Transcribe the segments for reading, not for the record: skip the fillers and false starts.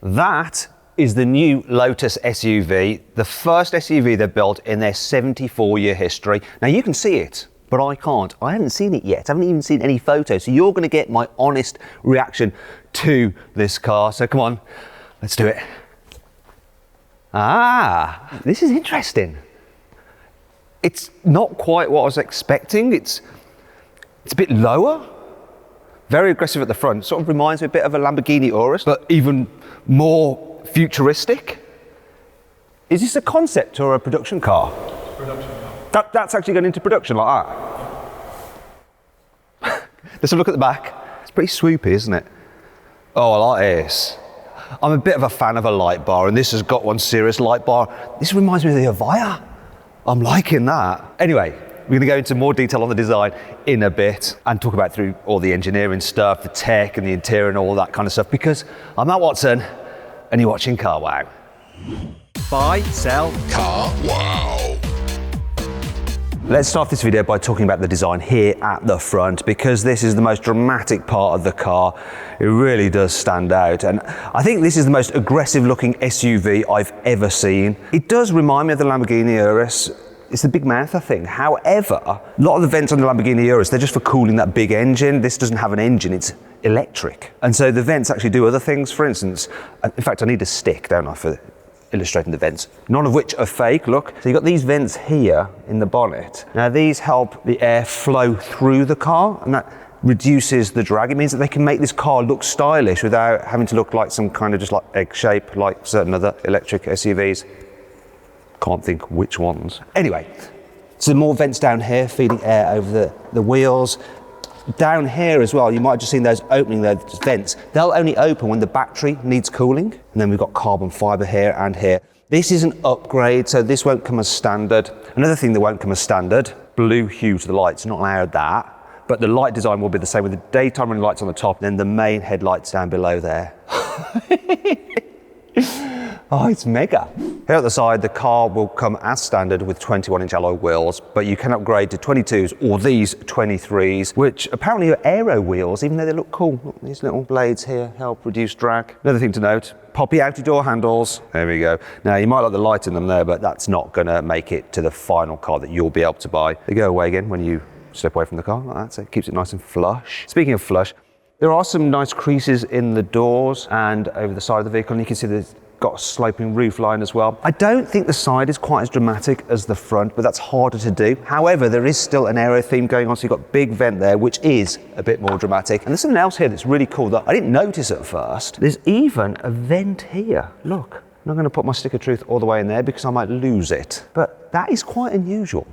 That is the new Lotus SUV, the first SUV they've built in their 74-year history. Now you can see it, but I can't. I haven't seen it yet. I haven't even seen any photos. So you're going to get my honest reaction to this car. So come on, let's do it. Ah, this is interesting. It's not quite what I was expecting. It's a bit lower, very aggressive at the front. Sort of reminds me a bit of a Lamborghini Urus, but even more futuristic. Is this a concept or a production car? Production car. That's actually going into production like that. Let's have a look at the back. It's pretty swoopy, isn't it? Oh, I like this. I'm a bit of a fan of a light bar, and this has got one serious light bar. This reminds me of the Avaya. I'm liking that. Anyway, we're going to go into more detail on the design in a bit and talk about through all the engineering stuff, the tech and the interior and all that kind of stuff, because I'm Matt Watson and you're watching Car Wow. Buy, sell, Car Wow. Let's start this video by talking about the design here at the front, because this is the most dramatic part of the car. It really does stand out, and I think this is the most aggressive looking SUV I've ever seen. It does remind me of the Lamborghini Urus. It's the big mouth, I think. However, a lot of the vents on the Lamborghini Urus, they're just for cooling that big engine. This doesn't have an engine, it's electric. And so the vents actually do other things. For instance, in fact, I need a stick, don't I, for illustrating the vents, none of which are fake. Look, so you've got these vents here in the bonnet. Now these help the air flow through the car, and that reduces the drag. It means that they can make this car look stylish without having to look like some kind of just like egg shape like certain other electric SUVs. Can't think which ones. Anyway, so more vents down here feeding air over the wheels. Down here as well, you might have just seen those opening those vents. They'll only open when the battery needs cooling. And then we've got carbon fiber here and here. This is an upgrade, so this won't come as standard. Another thing that won't come as standard, blue hue to the lights, not allowed that. But the light design will be the same with the daytime running lights on the top, and then the main headlights down below there. Oh, it's mega. Here at the side, the car will come as standard with 21-inch alloy wheels, but you can upgrade to 22s or these 23s, which apparently are aero wheels, even though they look cool. Look, these little blades here help reduce drag. Another thing to note, poppy out-door handles. There we go. Now, you might like the light in them there, but that's not gonna make it to the final car that you'll be able to buy. They go away again when you step away from the car like that, so it keeps it nice and flush. Speaking of flush, there are some nice creases in the doors and over the side of the vehicle, and you can see there's got a sloping roof line as well. I don't think the side is quite as dramatic as the front, but that's harder to do. However, there is still an aero theme going on, so you've got big vent there, which is a bit more dramatic. And there's something else here that's really cool that I didn't notice at first. There's even a vent here. Look, I'm not going to put my stick of truth all the way in there because I might lose it. But that is quite unusual.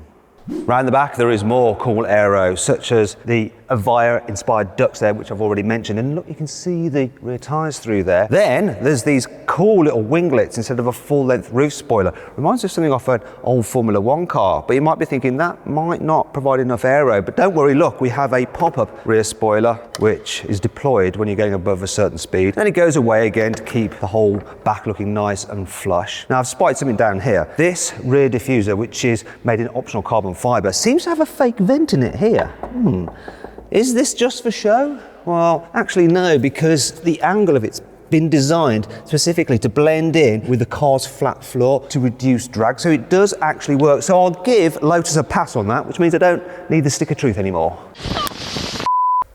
Round the back there is more cool aero, such as the Avaya inspired ducts there, which I've already mentioned, and look, you can see the rear tyres through there. Then there's these cool little winglets instead of a full length roof spoiler. Reminds me of something off an old Formula One car, but you might be thinking that might not provide enough aero, but don't worry, look, we have a pop-up rear spoiler which is deployed when you're going above a certain speed. Then it goes away again to keep the whole back looking nice and flush. Now I've spotted something down here. This rear diffuser, which is made in optional carbon fibre, seems to have a fake vent in it here. Is this just for show? Well, actually no, because the angle of it's been designed specifically to blend in with the car's flat floor to reduce drag, so it does actually work. So I'll give Lotus a pass on that, which means I don't need the stick of truth anymore.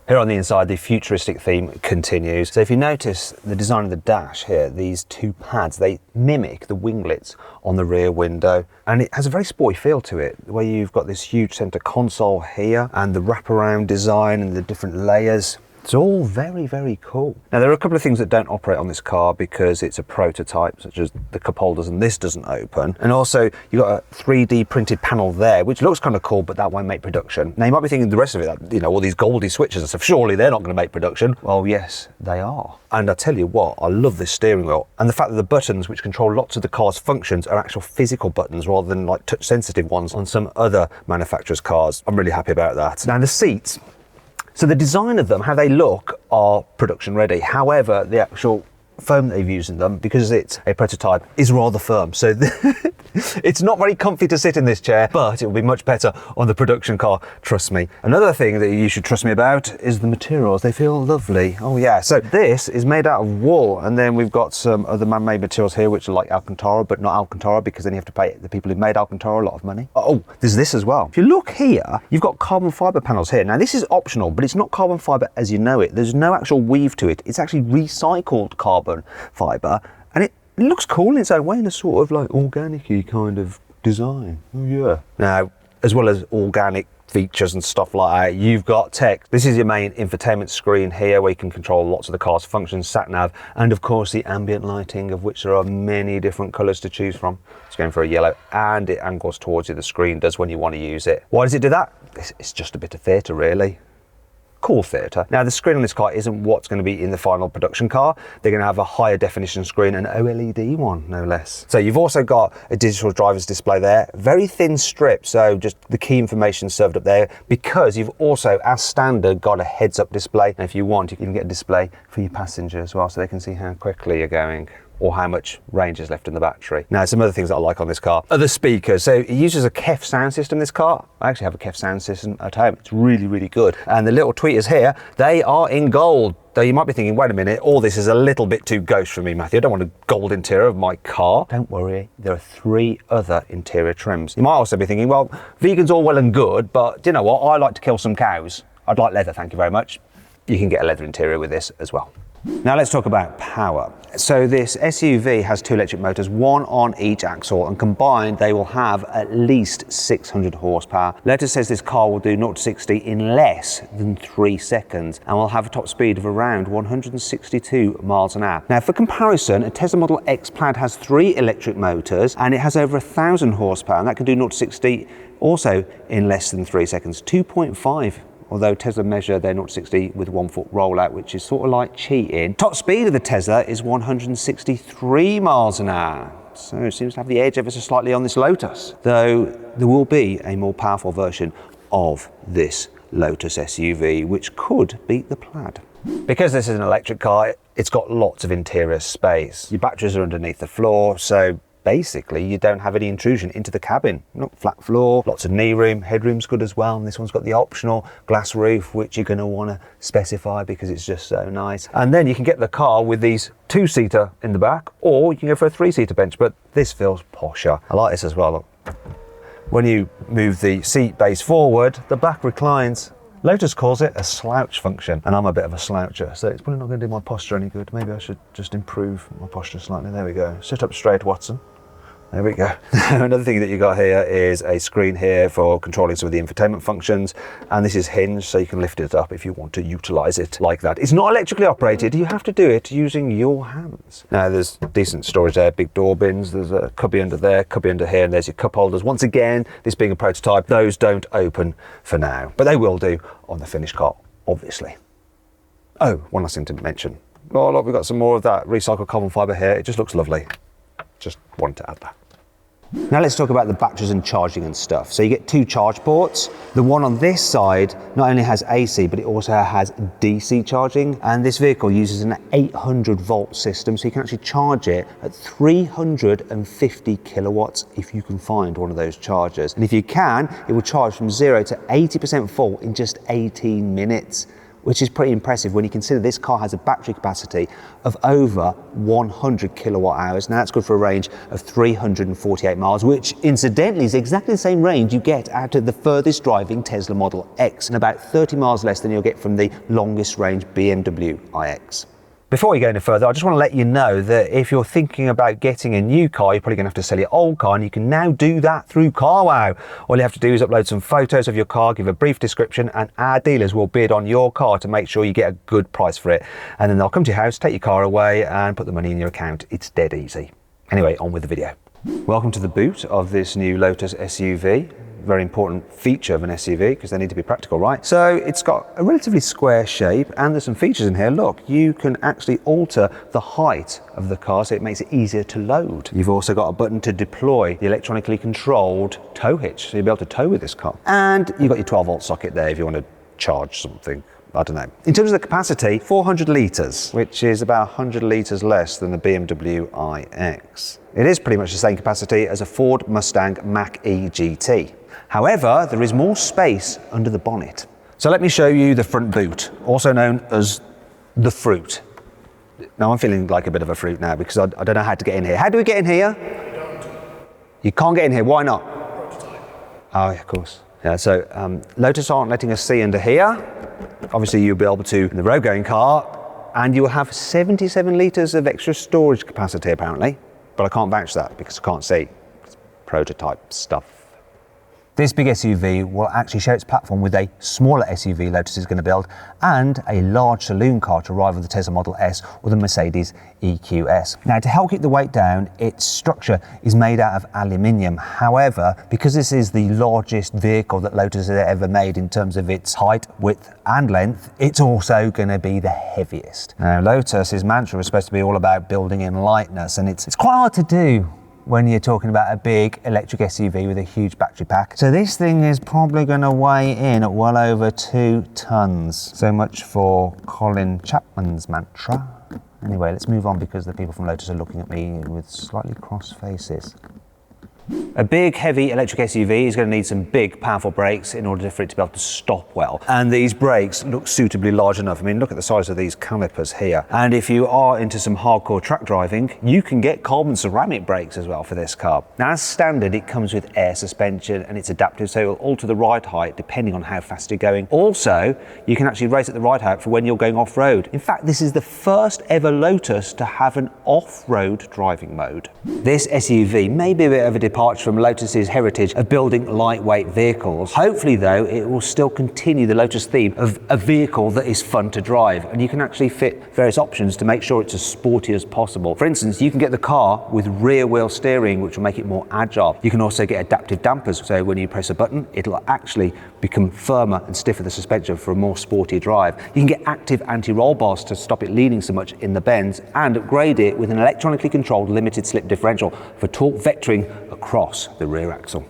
Here on the inside, the futuristic theme continues. So if you notice the design of the dash here, these two pads, they mimic the winglets on the rear window. And it has a very sporty feel to it, where you've got this huge center console here and the wraparound design and the different layers. It's all very, very cool. Now there are a couple of things that don't operate on this car because it's a prototype, such as the cup holders, and this doesn't open. And also you've got a 3D printed panel there, which looks kind of cool, but that won't make production. Now you might be thinking the rest of it, that, you know, all these Goldie switches and stuff, surely they're not going to make production. Well, yes, they are. And I tell you what, I love this steering wheel. And the fact that the buttons, which control lots of the car's functions, are actual physical buttons rather than like touch sensitive ones on some other manufacturers' cars. I'm really happy about that. Now the seats, so the design of them, how they look, are production ready. However, the actual foam they've used in them, because it's a prototype, is rather firm. So It's not very comfy to sit in this chair, but it will be much better on the production car, trust me. Another thing that you should trust me about is the materials. They feel lovely. Oh yeah, so this is made out of wool, and then we've got some other man-made materials here which are like Alcantara, but not Alcantara, because then you have to pay the people who made Alcantara a lot of money. Oh, there's this as well. If you look here, you've got carbon fibre panels here. Now this is optional, but it's not carbon fibre as you know it. There's no actual weave to it. It's actually recycled carbon fibre, and it looks cool in its own way in a sort of like organic-y kind of design. Oh yeah. Now, as well as organic features and stuff like that, you've got text. This is your main infotainment screen here, where you can control lots of the car's functions, sat nav, and of course the ambient lighting, of which there are many different colours to choose from. It's going for a yellow, and it angles towards you, the screen does, when you want to use it. Why does it do that? It's just a bit of theatre, really. Cool theatre. Now the screen on this car isn't what's going to be in the final production car. They're going to have a higher definition screen, an OLED one, no less. So you've also got a digital driver's display there, very thin strip, so just the key information served up there, because you've also, as standard, got a heads-up display. And if you want, you can get a display for your passenger as well, so they can see how quickly you're going, or how much range is left in the battery. Now, some other things that I like on this car are the speakers. So it uses a KEF sound system, this car. I actually have a KEF sound system at home. It's really, really good. And the little tweeters here, they are in gold. Though you might be thinking, wait a minute, all this is a little bit too gauche for me, Matthew. I don't want a gold interior of my car. Don't worry, there are 3 other interior trims. You might also be thinking, well, vegan's all well and good, but do you know what? I like to kill some cows. I'd like leather, thank you very much. You can get a leather interior with this as well. Now let's talk about power. So this SUV has 2 electric motors, one on each axle, and combined they will have at least 600 horsepower. Lotus says this car will do 0 to 60 in less than 3 seconds and will have a top speed of around 162 miles an hour. Now for comparison, a Tesla Model X Plaid has 3 electric motors and it has over 1,000 horsepower, and that can do 0 to 60 also in less than 3 seconds, 2.5. Although Tesla measure their 0 to 60 with 1 foot rollout, which is sort of like cheating. Top speed of the Tesla is 163 miles an hour. So it seems to have the edge ever so slightly on this Lotus, though there will be a more powerful version of this Lotus SUV, which could beat the Plaid. Because this is an electric car, it's got lots of interior space. Your batteries are underneath the floor, so basically you don't have any intrusion into the cabin. Not flat floor, lots of knee room, headroom's good as well, and this one's got the optional glass roof, which you're going to want to specify because it's just so nice. And then you can get the car with these 2-seater in the back, or you can go for a 3-seater bench, but this feels posher. I like this as well. Look. When you move the seat base forward, the back reclines. Lotus calls it a slouch function, and I'm a bit of a sloucher, so it's probably not going to do my posture any good. Maybe I should just improve my posture slightly. There we go. Sit up straight, Watson. There we go. Another thing that you got here is a screen here for controlling some of the infotainment functions, and this is hinged so you can lift it up if you want to utilize it like that. It's not electrically operated, you have to do it using your hands. Now there's decent storage there, big door bins, there's a cubby under there, cubby under here, and there's your cup holders. Once again, this being a prototype, those don't open for now, but they will do on the finished car, obviously. Oh, one last thing to mention. Oh look, we've got some more of that recycled carbon fibre here. It just looks lovely. Just wanted to add that. Now let's talk about the batteries and charging and stuff. So you get 2 charge ports. The one on this side not only has AC, but it also has DC charging. And this vehicle uses an 800 volt system, so you can actually charge it at 350 kilowatts if you can find one of those chargers. And if you can, it will charge from 0 to 80% full in just 18 minutes. Which is pretty impressive when you consider this car has a battery capacity of over 100 kilowatt hours. Now that's good for a range of 348 miles, which incidentally is exactly the same range you get out of the furthest driving Tesla Model X, and about 30 miles less than you'll get from the longest range BMW iX. Before we go any further, I just want to let you know that if you're thinking about getting a new car, you're probably going to have to sell your old car, and you can now do that through CarWow. All you have to do is upload some photos of your car, give a brief description, and our dealers will bid on your car to make sure you get a good price for it. And then they'll come to your house, take your car away, and put the money in your account. It's dead easy. Anyway, on with the video. Welcome to the boot of this new Lotus SUV. Very important feature of an SUV because they need to be practical, right? So it's got a relatively square shape, and there's some features in here. Look, you can actually alter the height of the car so it makes it easier to load. You've also got a button to deploy the electronically controlled tow hitch, so you'll be able to tow with this car. And you've got your 12 volt socket there if you want to charge something. I don't know. In terms of the capacity, 400 litres, which is about 100 litres less than the BMW iX. It is pretty much the same capacity as a Ford Mustang Mach-E GT. However, there is more space under the bonnet. So let me show you the front boot, also known as the fruit. Now I'm feeling like a bit of a fruit now because I don't know how to get in here. How do we get in here? You can't get in here, why not? Prototype. Oh, yeah, of course. Yeah, so Lotus aren't letting us see under here. Obviously you'll be able to in the road going car, and you will have 77 litres of extra storage capacity apparently, but I can't vouch that because I can't see. It's prototype stuff. This big SUV will actually share its platform with a smaller SUV Lotus is going to build and a large saloon car to rival the Tesla Model S or the Mercedes EQS. Now, to help keep the weight down, its structure is made out of aluminium. However, because this is the largest vehicle that Lotus has ever made in terms of its height, width and length, it's also going to be the heaviest. Now, Lotus's mantra is supposed to be all about building in lightness, and it's quite hard to do when you're talking about a big electric SUV with a huge battery pack. So this thing is probably going to weigh in at well over 2 tons. So much for Colin Chapman's mantra. Anyway, let's move on because the people from Lotus are looking at me with slightly cross faces. A big, heavy electric SUV is going to need some big, powerful brakes in order for it to be able to stop well. And these brakes look suitably large enough. I mean, look at the size of these calipers here. And if you are into some hardcore track driving, you can get carbon ceramic brakes as well for this car. Now, as standard, it comes with air suspension and it's adaptive, so it will alter the ride height depending on how fast you're going. Also, you can actually raise at the ride height for when you're going off-road. In fact, this is the first ever Lotus to have an off-road driving mode. This SUV may be a bit of a departure from Lotus's heritage of building lightweight vehicles. Hopefully though, it will still continue the Lotus theme of a vehicle that is fun to drive, and you can actually fit various options to make sure it's as sporty as possible. For instance, you can get the car with rear wheel steering, which will make it more agile. You can also get adaptive dampers, so when you press a button, it'll actually become firmer and stiffer the suspension for a more sporty drive. You can get active anti-roll bars to stop it leaning so much in the bends, and upgrade it with an electronically controlled limited slip differential for torque vectoring across the rear axle.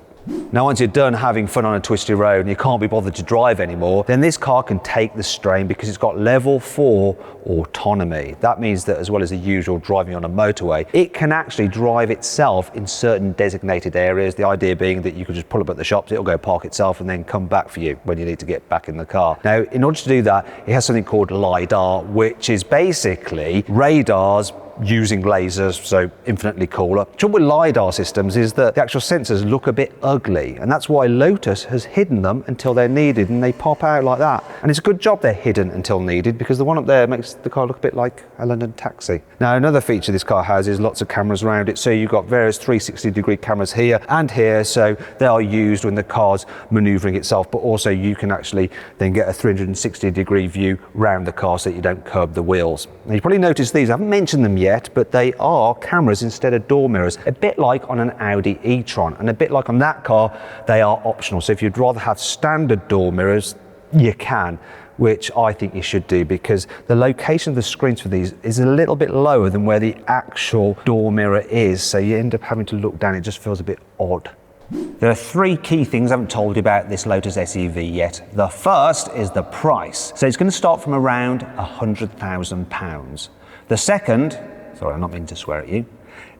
Now, once you're done having fun on a twisty road and you can't be bothered to drive anymore, then this car can take the strain because it's got level 4 autonomy. That means that as well as the usual driving on a motorway, it can actually drive itself in certain designated areas. The idea being that you could just pull up at the shops, it'll go park itself and then come back for you when you need to get back in the car. Now, in order to do that, it has something called LiDAR, which is basically radars using lasers, so infinitely cooler. The trouble with LiDAR systems is that the actual sensors look a bit ugly, and that's why Lotus has hidden them until they're needed, and they pop out like that. And it's a good job they're hidden until needed, because the one up there makes the car look a bit like a London taxi. Now, another feature this car has is lots of cameras around it, so you've got various 360-degree cameras here and here, so they are used when the car's maneuvering itself, but also you can actually then get a 360-degree view round the car so that you don't curb the wheels. Now, you probably noticed these, I haven't mentioned them yet, but they are cameras instead of door mirrors, a bit like on an Audi e-tron, and a bit like on that car, they are optional. So if you'd rather have standard door mirrors, you can, which I think you should do, because the location of the screens for these is a little bit lower than where the actual door mirror is, so you end up having to look down. It just feels a bit odd. There are 3 key things I haven't told you about this Lotus SUV yet. The first is the price. So it's going to start from around £100,000. The second, sorry, I'm not meaning to swear at you,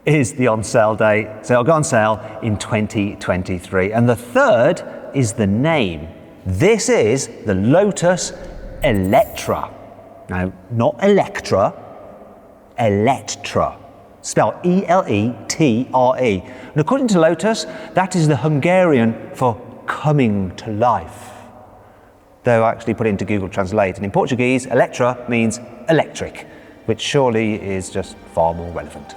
is the on sale date. So it'll go on sale in 2023. And the third is the name. This is the Lotus Eletra. Now, not Electra, Eletra. Spelled E-L-E-T-R-E. And according to Lotus, that is the Hungarian for coming to life. Though I actually put it into Google Translate. And in Portuguese, Eletra means electric, which surely is just far more relevant.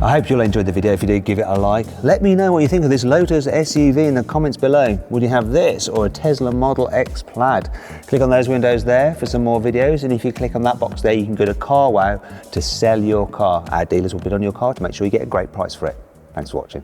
I hope you'll enjoy the video. If you did, give it a like. Let me know what you think of this Lotus SUV in the comments below. Would you have this or a Tesla Model X Plaid? Click on those windows there for some more videos, and if you click on that box there, you can go to CarWow to sell your car. Our dealers will bid on your car to make sure you get a great price for it. Thanks for watching.